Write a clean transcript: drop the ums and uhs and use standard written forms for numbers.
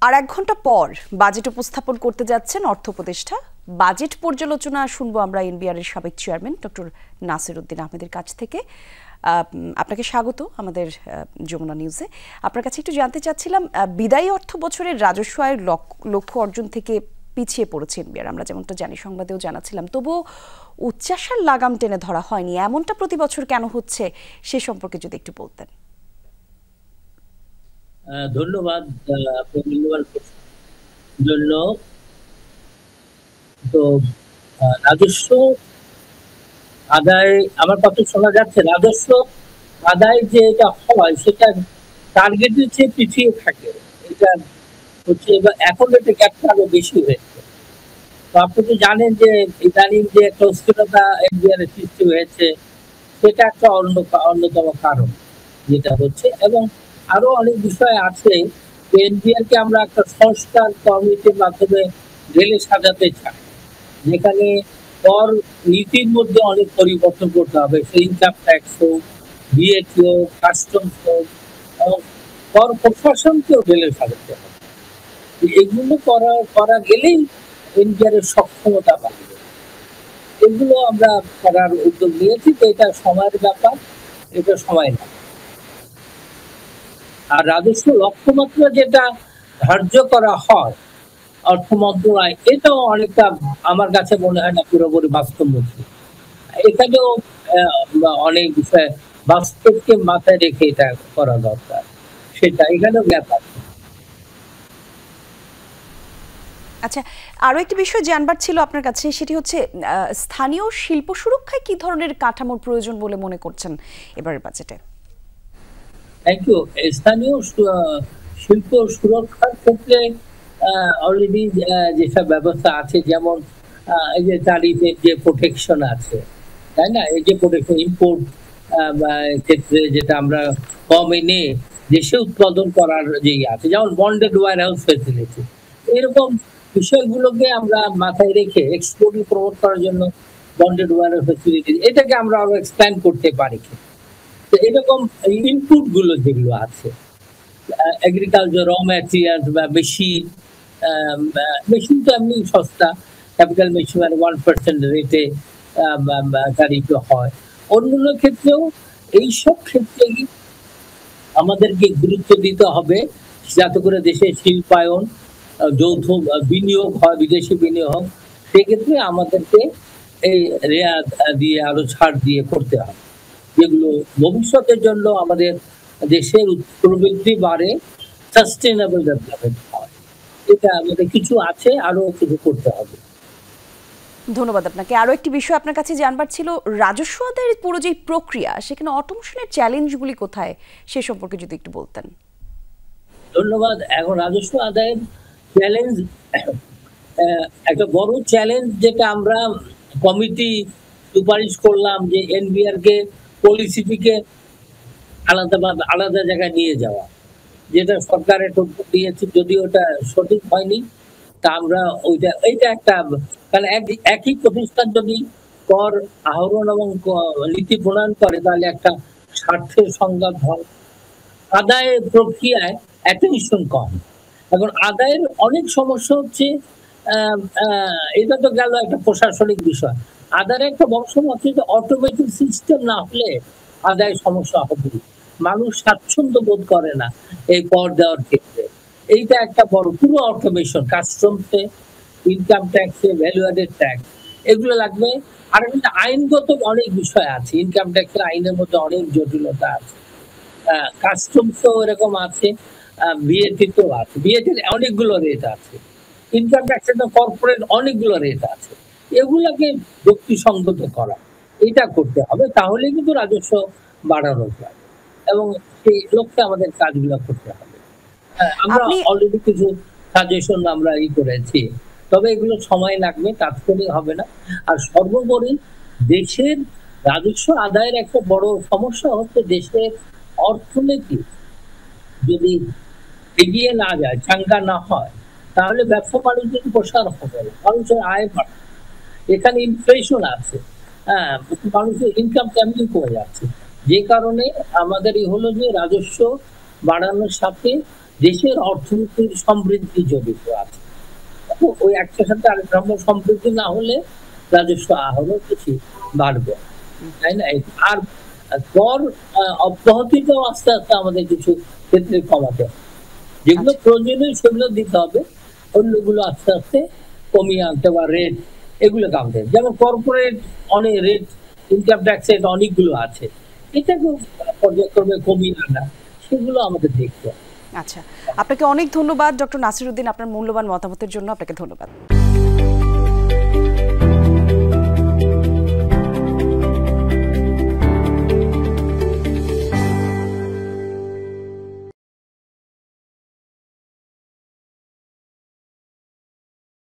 আর ১ ঘন্টা পর বাজেট উপস্থাপন করতে যাচ্ছেন অর্থ উপদেষ্টা। বাজেট পর্যালোচনা শুনবো আমরা এনবিআর এর সাবেক চেয়ারম্যান ডক্টর নাসির উদ্দিন আহমেদের কাছ থেকে। আপনাকে স্বাগত আমাদের যমুনা নিউজে। আপনার কাছে একটু জানতে চাচ্ছিলাম, বিদায়ী অর্থ বছরের রাজস্ব আয়ের লক্ষ্য অর্জন থেকে পিছিয়ে পড়েছে এনবিআর, আমরা যেমনটা জানি, সংবাদেও জানাচ্ছিলাম। তবুও উচ্চাশার লাগাম টেনে ধরা হয়নি, এমনটা প্রতি বছর কেন হচ্ছে সে সম্পর্কে যদি একটু বলতেন। ধন্যবাদ জন্য। তো রাজস্ব আদায় আমার কথা শোনা যাচ্ছে? রাজস্ব আদায় যে এটা হয় সেটা টার্গেটের চেয়ে পিছিয়ে থাকে, এটা হচ্ছে। এবার এখন এটা গ্যাপটা আরো বেশি হয়েছে। তো আপনি তো জানেন যে ইদানিং যে একটা অস্থিরতা এনবিআর এর সৃষ্টি হয়েছে, সেটা একটা অন্যতম কারণ যেটা হচ্ছে। এবং আরো অনেক বিষয় আছে। এনবিআর কে আমরা একটা সংস্কার কমিটির মাধ্যমে ঢেলে সাজাতে চাই, যেখানে কর নীতির মধ্যে অনেক পরিবর্তন করতে হবে। সেই ইনকাম ট্যাক্স হোক, ভিএটি হোক, কাস্টমস হোক, এবং কর প্রশাসনকেও ঢেলে সাজাতে হবে। এগুলো করা গেলেই এনবিআর এর সক্ষমতা বাড়বে। এগুলো আমরা করার উদ্যোগ নিয়েছি। তো এটা সময়ের ব্যাপার, এটা সময় না। আর রাজস্ব লক্ষ্যমাত্রা যেটা ধার্য করা হয় অর্থ মন্ত্রণালয়, এটাও অনেকটা আমার কাছে মনে হয় না পুরোপুরি বাস্তবমুখী। এখানেও অনেক বিষয় বাস্তবকে মাথায় রেখে এটা করা দরকার, সেটা এখানেও গ্যাপ আছে। আচ্ছা, আরো একটি বিষয় জানবার ছিল আপনার কাছে, সেটি হচ্ছে স্থানীয় শিল্প সুরক্ষায় কি ধরনের কাঠামোর প্রয়োজন বলে মনে করছেন এবারের বাজেটে? Thank you. স্থানীয় শিল্প সুরক্ষার ক্ষেত্রে অলরেডি যেসব ব্যবস্থা আছে, যেমন এই যে তারিফের যে প্রোটেকশন আছে, তাই না, এই যে প্রোটেকশন ইম্পোর্ট ক্ষেত্রে যেটা আমরা কম এনে দেশে উৎপাদন করার যে আছে, যেমন বন্ডেড ওয়্যার হাউস ফেসিলিটি, এরকম বিষয়গুলোকে আমরা মাথায় রেখে এক্সপোর্ট প্রমোট করার জন্য বন্ডেড ওয়্যার হাউস ফেসিলিটি, এটাকে আমরা আরো এক্সপ্যান্ড করতে পারি। এরকম ইনপুট গুলো যেগুলো আছে, এগ্রিকালচার র ম্যাটেরিয়ালস বা মেশিন তো এমনি সস্তা, ক্যাপিটাল মেশিন 1% রেটে তারিফ হয়। অন্যান্য ক্ষেত্রেও এইসব ক্ষেত্রে আমাদেরকে গুরুত্ব দিতে হবে, যাতে করে দেশের শিল্পায়ন, যৌথ বিনিয়োগ হয়, বিদেশি বিনিয়োগ। সেক্ষেত্রে আমাদেরকে এই রেয়াত দিয়ে, আরো ছাড় দিয়ে করতে হবে, যেগুলো ভবিষ্যতের জন্য আমাদের দেশের প্রবৃদ্ধি বাড়ে, সাস্টেইনেবল ডেভেলপমেন্ট হয়। এটা আমাদের কিছু আছে, আরো কিছু করতে হবে। ধন্যবাদ আপনাকে। আরো একটি বিষয় আপনার কাছে জানবার ছিল, রাজস্ব আদায়ের পুরো যে প্রক্রিয়া, সেখানে অটোমেশনের চ্যালেঞ্জগুলি কোথায় সে সম্পর্কে যদি একটু বলতেন। ধন্যবাদ। এখন রাজস্ব আদায়ের চ্যালেঞ্জ, একটা বড় চ্যালেঞ্জ যেটা আমরা কমিটি সুপারিশ করলাম, যে এনবিআর কে পলিসিটিকে আলাদা জায়গায় নিয়ে যাওয়া, যেটা সরকারের দিয়েছে, যদিও ওটা সঠিক হয়নি। তা আমরা এইটা একটা, কারণ একই প্রতিষ্ঠান যদি কর আহরণ এবং নীতি প্রণয়ন করে, তাহলে একটা স্বার্থের সংঘাত হয়। আদায়ের প্রক্রিয়ায় অ্যাটেনশন কম। এখন আদায়ের অনেক সমস্যা হচ্ছে, এটা তো গেল একটা প্রশাসনিক বিষয়। আদায়ের একটা বড় সমস্যা হচ্ছে অটোমেটিক সিস্টেম না হলে আদায় সমস্যা হবে। মানুষ স্বাচ্ছন্দ্য বোধ করে না এই কর দেওয়ার ক্ষেত্রে। এইটা একটা বড়, পুরো অটোমেশন, কাস্টমসে, ইনকাম ট্যাক্সে, ভ্যালু অ্যাডেড ট্যাক্স, এগুলো লাগবে। আর একটা আইনগত অনেক বিষয় আছে, ইনকাম ট্যাক্সের আইনের মধ্যে অনেক জটিলতা আছে, কাস্টমসও এরকম আছে, ভিএটিতেও আছে, ভিএটির অনেকগুলো রেট আছে, ইনকাম ট্যাক্সের কর্পোরেট অনেকগুলো রেট আছে। এগুলাকে যুক্তিসঙ্গত করা, এটা করতে হবে, তাহলে কিন্তু রাজস্ব বাড়ানো যায়, এবং সেই লক্ষ্যে আমাদের কাজগুলো করতে হবে। আমরা অলরেডি কিছু সাজেশন আমরা করেছি, তবে এগুলো সময় লাগবে, তাৎক্ষণিক হবে না। আর সর্বোপরি দেশের রাজস্ব আদায়ের একটা বড় সমস্যা হচ্ছে, দেশের অর্থনীতি যদি এগিয়ে না যায়, চাঙ্গা না হয়, তাহলে ব্যবসা বাণিজ্যের প্রসার হবে না, মানুষের আয় বাড়বে। এখানে ইনফ্লেশন আছে, মানুষের ইনকাম তেমনি কমে যাচ্ছে। যে কারণে আমাদের হলো যে রাজস্ব বাড়ানোর সাথে দেশের অর্থনীতির সমৃদ্ধি জড়িত আছে। ওই একটার সাথে আরেকটা সমৃদ্ধি না হলে রাজস্ব আহরণ বেশি বাড়বে, তাই না? আর কর অব্যাহতিটাও আস্তে আস্তে আমাদের কিছু ক্ষেত্রে কমাতে হবে। যেগুলো প্রয়োজনীয় সেগুলো দিতে হবে, অন্যগুলো আস্তে আস্তে কমিয়ে আনতে বা রেট এগুলো কামতে, যেমন কর্পোরেট অনেক রেট, ইনকাম ট্যাক্স রেট অনেকগুলো আছে, এটাকে পর্যায়ক্রমে কমিয়ে আনা, সেগুলো আমাদের দেখতে হবে। আচ্ছা, আপনাকে অনেক ধন্যবাদ ডক্টর নাসিরউদ্দিন, আপনার মূল্যবান মতামতের জন্য আপনাকে ধন্যবাদ।